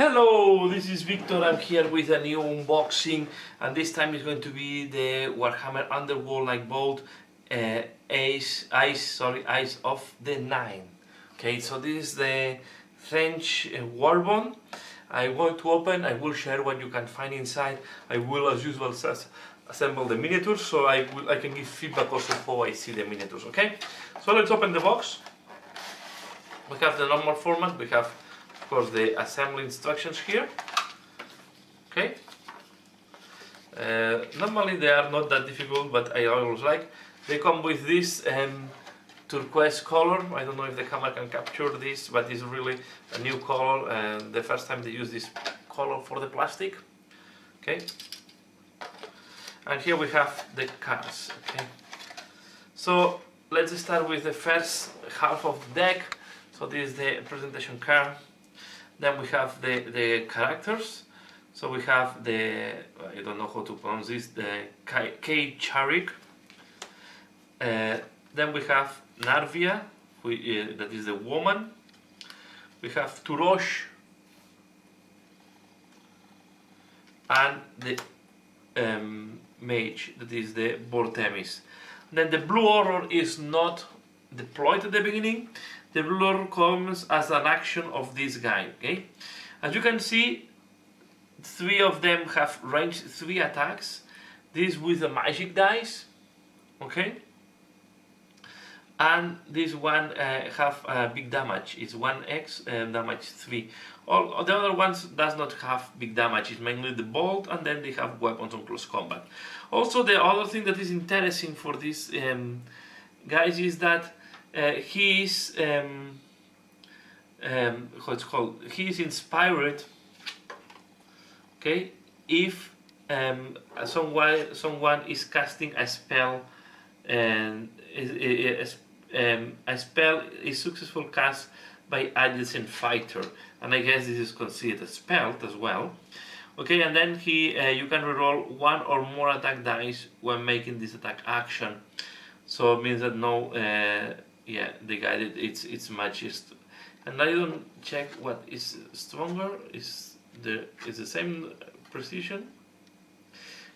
Hello, this is Victor. I'm here with a new unboxing, and this time it's going to be the Warhammer Underworld Nightvault Eyes of the Nine. Okay, so this is the French Warbond. I want to open. I will share what you can find inside. I will, as usual, assemble the miniatures, so I can give feedback also how I see the miniatures. Okay, so let's open the box. We have the normal format. We have, of course, the assembly instructions here. Okay. Normally they are not that difficult, but I always like. They come with this turquoise color. I don't know if the camera can capture this, but it's really a new color. The first time they use this color for the plastic. Okay. And here we have the cards. Okay. So let's start with the first half of the deck. So this is the presentation card. Then we have the characters. So we have the, I don't know how to pronounce this, the K Charik. Then we have Narvia, that is the woman. We have Turosh. And the mage, that is the Vortemis. Then the blue horror is not deployed at the beginning. The blue horror comes as an action of this guy. Okay, as you can see, 3 of them have range 3 attacks. This with the magic dice. Okay, and this one have big damage. It's 1x damage 3. All the other ones does not have big damage. It's mainly the bolt, and then they have weapons on close combat. Also, the other thing that is interesting for these guys is that he is how it's called. He is inspired. Okay, if someone is casting a spell and a spell is successful cast by adjacent fighter, and I guess this is considered a spell as well. Okay, and then you can reroll 1 or more attack dice when making this attack action. So it means that no, yeah, the guy it's magist, and I don't check what is stronger. Is the same precision?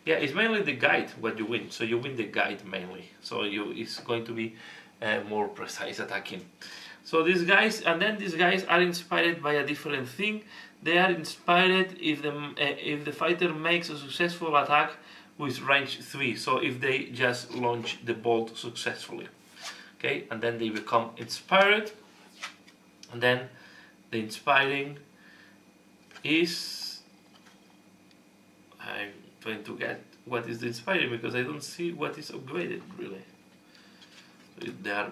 Yeah, it's mainly the guide what you win. So you win the guide mainly. So it's going to be more precise attacking. So these guys, and then these guys are inspired by a different thing. They are inspired if the fighter makes a successful attack with range 3. So if they just launch the bolt successfully. Okay, and then they become inspired. And then the inspiring is, I'm trying to get what is the inspiring because I don't see what is upgraded really. So they are.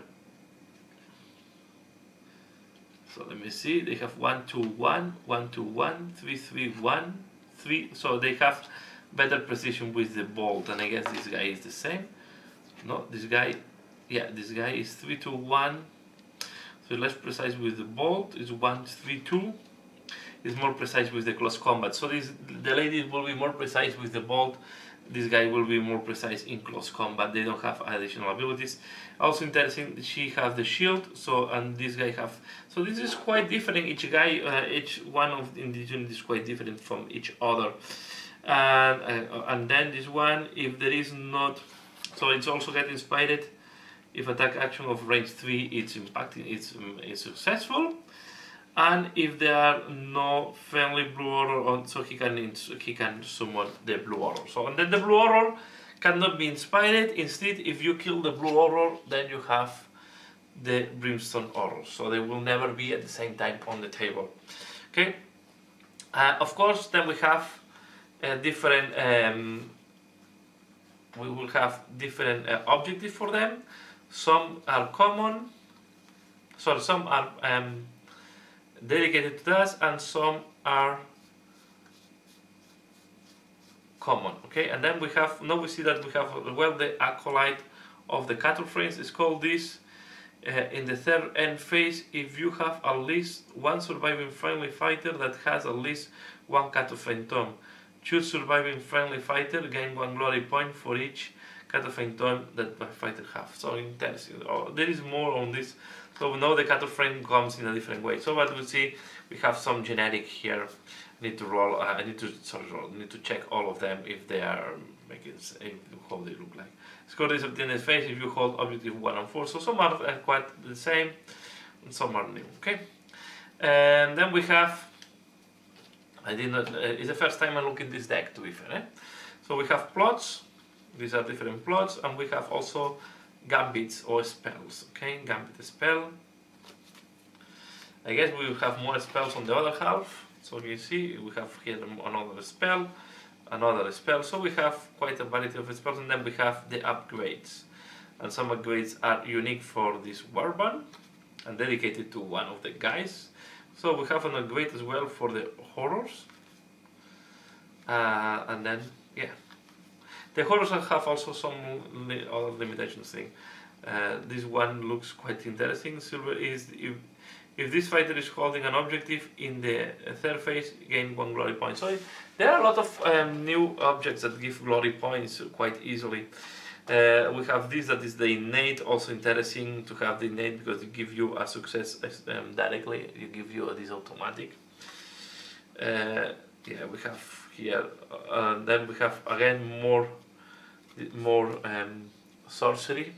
So let me see. They have 1 2 1 1 2 1 3 3 1 3. So they have better precision with the bolt, and I guess this guy is the same. No, this guy, yeah, this guy is 3 2 1. So less precise with the bolt is 1 3 2. Is more precise with the close combat. So the ladies will be more precise with the bolt. This guy will be more precise in close combat. They don't have additional abilities. Also interesting, she has the shield. So and this guy have. So this is quite different. Each guy, each one of the units is quite different from each other. And then this one, if there is not, so it's also get inspired. If attack action of range 3, it's impacting, it's successful. And if there are no friendly blue horror, so he can summon the blue horror. So and then the blue horror cannot be inspired. Instead, if you kill the blue horror, then you have the brimstone horror. So they will never be at the same time on the table. Okay. Of course, then we have different. We will have different objectives for them. Some are common. So some are dedicated to us, and some are common. Okay, and then we have, now we see that we have, well, the acolyte of the cattle frames is called this. In the third end phase, if you have at least 1 surviving friendly fighter that has at least 1 cattle frame tomb, choose surviving friendly fighter, gain 1 glory point for each frame tome that my fighter have. So interesting. Oh, there is more on this. So now the cutter frame comes in a different way. So what we see, we have some generic here. I need to roll. I need to need to check all of them if they are making how they look like. Score this obtained in face if you hold objective 1 and 4. So some are quite the same, and some are new. Okay, and then we have. I did not. It's the first time I look in this deck, to be fair. So we have plots. These are different plots, and we have also gambits or spells. Okay, gambit spell. I guess we will have more spells on the other half. So you see, we have here another spell, another spell. So we have quite a variety of spells, and then we have the upgrades. And some upgrades are unique for this warband and dedicated to one of the guys. So we have an upgrade as well for the horrors. And then, yeah. The horrors have also some other limitations thing. This one looks quite interesting. Silver is if this fighter is holding an objective in the third phase, gain 1 glory point. So there are a lot of new objects that give glory points quite easily. We have this that is the innate, also interesting to have the innate because it gives you a success directly. It gives you this automatic. Yeah, we have here. Then we have again more sorcery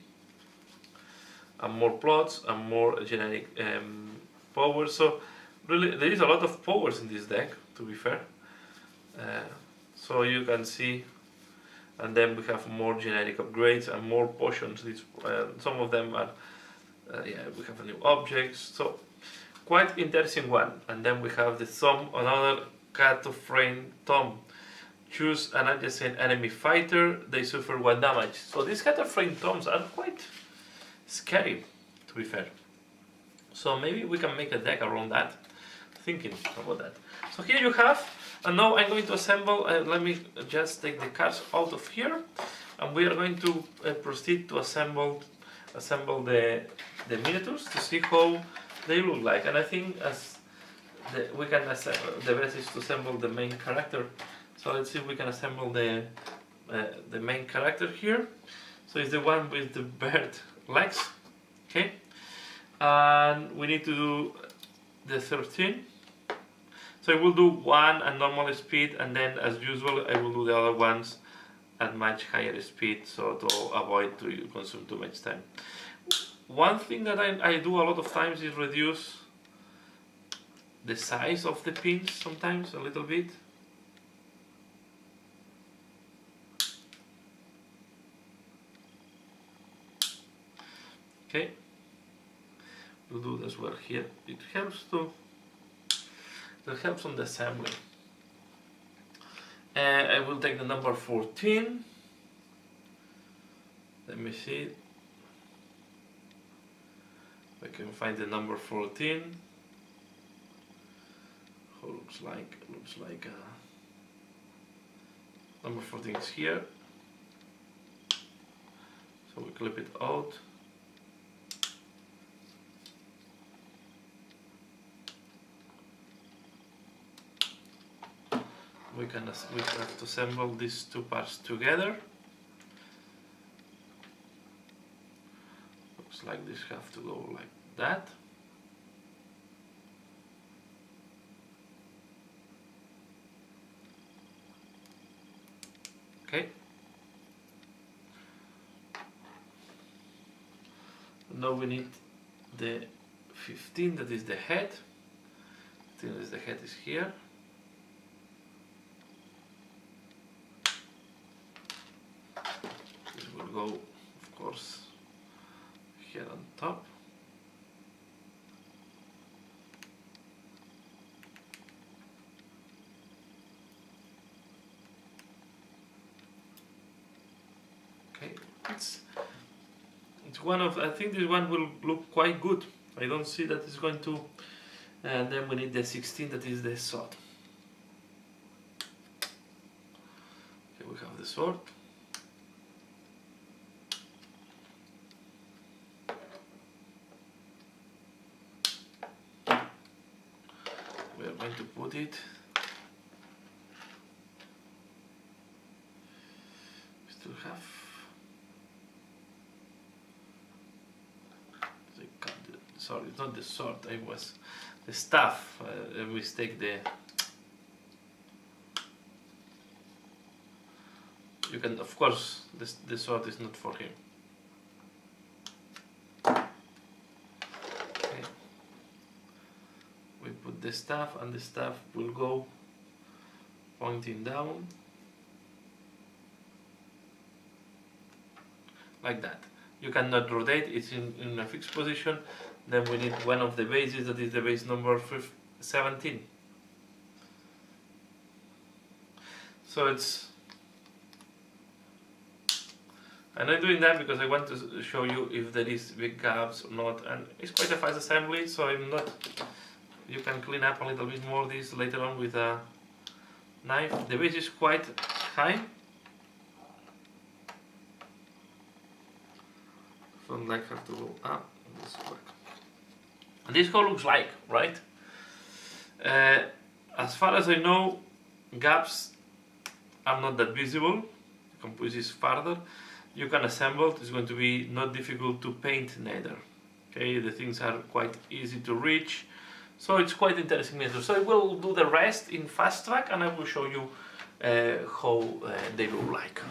and more plots and more generic powers. So really there is a lot of powers in this deck, to be fair. So you can see, and then we have more generic upgrades and more potions. Some of them are yeah, we have a new objects, so quite interesting one. And then we have the thumb, another cat of frame tome. Choose an adjacent enemy fighter, they suffer 1 damage. So these cat of frame tomes are quite scary, to be fair. So maybe we can make a deck around that. Thinking about that. So here you have, and now I'm going to assemble. Let me just take the cards out of here, and we are going to proceed to assemble the miniatures to see how they look like. And I think as we can assemble, the best is to assemble the main character. So let's see if we can assemble the main character here. So it's the one with the bird legs, okay? And we need to do the 13. So I will do one at normal speed, and then as usual I will do the other ones at much higher speed, so to avoid to consume too much time. One thing that I do a lot of times is reduce the size of the pins sometimes a little bit. Okay, we'll do this well here. It helps on the assembly. I will take the number 14. Let me see if I can find the number 14. How looks like number 14 is here. So we clip it out. We have to assemble these two parts together. Looks like this have to go like that. Okay. Now we need the 15, that is the head. 15 is the head is here. Go, of course, here on top. Okay, it's one of, I think this one will look quite good. I don't see that it's going to, and then we need the 16, that is the sword. Okay, we have the sword. We are going to put it. We still have sorry, it's not the sword, it was the staff. Mistake the. You can, of course, the sword is not for him. Okay. We put the staff, and the staff will go pointing down like that. You cannot rotate, it's in a fixed position. Then we need one of the bases, that is the base number 17. So it's, I'm not doing that because I want to show you if there is big gaps or not, and it's quite a fast assembly, so I'm not, you can clean up a little bit more this later on with a knife. The base is quite high, so I have to go up and this back. And this how it looks like, right? As far as I know, gaps are not that visible. You can push this farther. You can assemble. It's going to be not difficult to paint neither. Okay, the things are quite easy to reach, so it's quite interesting neither. So I will do the rest in fast track, and I will show you how they look like.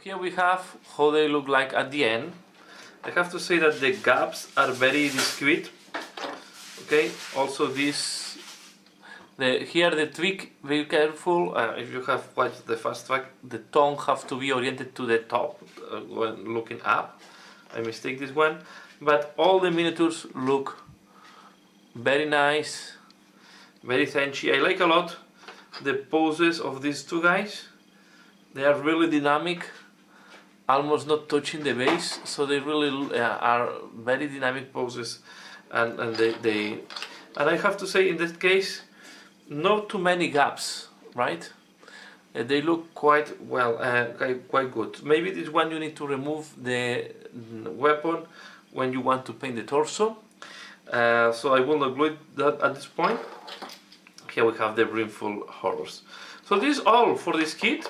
Here we have how they look like at the end. I have to say that the gaps are very discreet. Okay, also this, here the tweak, be careful, if you have watched the fast track, the tongue have to be oriented to the top when looking up. I mistake this one, but all the miniatures look very nice, very cinchy. I like a lot the poses of these two guys. They are really dynamic, almost not touching the base, so they really are very dynamic poses, and I have to say in this case, not too many gaps, right? They look quite well, quite good. Maybe this one you need to remove the weapon when you want to paint the torso. So I will not glue that at this point. Here we have the Brimful Horrors. So this is all for this kit,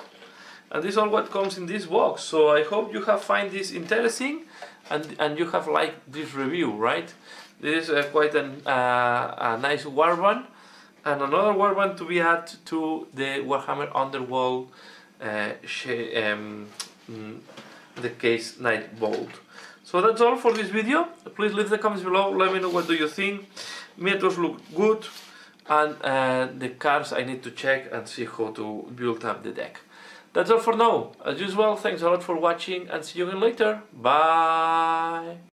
and this is all what comes in this box. So I hope you have find this interesting, and you have liked this review, right? This is quite a nice warband, and another warband to be added to the Warhammer Underworld the case Nightvault. So that's all for this video. Please leave the comments below, let me know what do you think. Meters look good, and the cards I need to check and see how to build up the deck. That's all for now. As usual, thanks a lot for watching, and see you again later. Bye!